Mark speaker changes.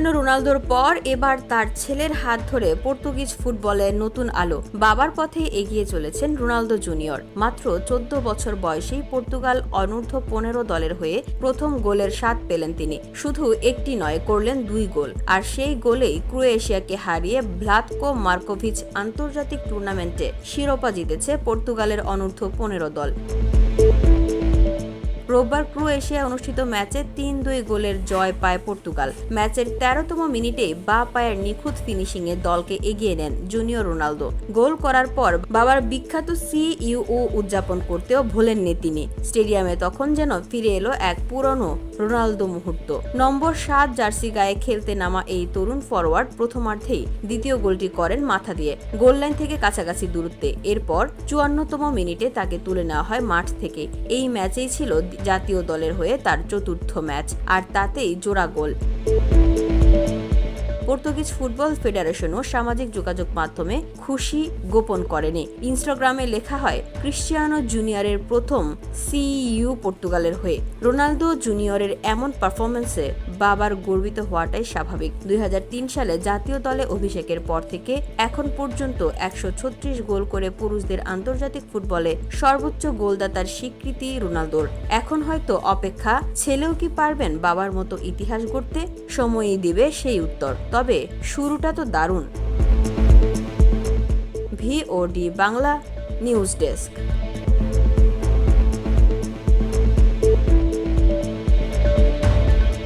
Speaker 1: Cristiano রোনালদোর পর এবার তার ছেলের হাত ধরে পর্তুগিজ ফুটবলে নতুন আলো। বাবার পথে এগিয়ে চলেছেন রোনালদো জুনিয়র। মাত্র 14 বছর বয়সেই পর্তুগাল অনূর্ধ্ব 15 দলের হয়ে প্রথম গোলের স্বাদ পেলেন তিনি। শুধু একটি নয়, করলেন 2 গোল। আর সেই গোলেই ক্রোয়েশিয়াকে হারিয়ে ভ্লাতকো মার্কোভিচ আন্তর্জাতিক টুর্নামেন্টে শিরোপা জিতেছে পর্তুগালের অনূর্ধ্ব 15 দল। রোববার ক্রোয়েশিয়ায় অনুষ্ঠিত ম্যাচে 3-2 গোলের জয় পায় পর্তুগাল। ম্যাচের 13তম মিনিটে বাঁ পায়ের নিখুঁত ফিনিশিংয়ে দলকে এগিয়ে নেন জুনিয়র রোনালদো। গোল করার পর বাবার বিখ্যাত CUO উদযাপন করতেও ভোলেননি তিনি। স্টেডিয়ামে তখন যেন ফিরে এলো এক পুরনো রোনালদো মুহূর্ত। নম্বর 7 জার্সি গায়ে খেলতে নামা এই তরুণ ফরওয়ার্ড প্রথমার্ধেই দ্বিতীয় গোলটি করেন মাথা দিয়ে, গোললাইন থেকে কাছাকাছি দূরত্বে। এরপর 54তম মিনিটে তাকে তুলে নেওয়া হয় মাঠ থেকে। এই ম্যাচেই ছিল জাতীয় দলের হয়ে তার চতুর্থ ম্যাচ, আর তাতেই জোড়া গোল। পর্তুগিজ ফুটবল ফেডারেশনও সামাজিক যোগাযোগ মাধ্যমে খুশি গোপন করেনি। ইনস্টাগ্রামে লেখা হয়, ক্রিশ্চিয়ানো জুনিয়রের প্রথম CU পর্তুগালের হয়ে। রোনালদো জুনিয়রের এমন পারফরমেন্সে বাবার গর্বিত হওয়াটাই স্বাভাবিক। 2003 সালে জাতীয় দলে অভিষেকের পর থেকে এখন পর্যন্ত 136 গোল করে পুরুষদের আন্তর্জাতিক ফুটবলে সর্বোচ্চ গোলদাতার স্বীকৃতি রোনালদোর। এখন হয়তো অপেক্ষা, ছেলেও কি পারবেন বাবার মতো ইতিহাস গড়তে? সময়ই দিবে সেই উত্তর। তবে শুরুটা তো দারুণ। VOD Bangla news desk.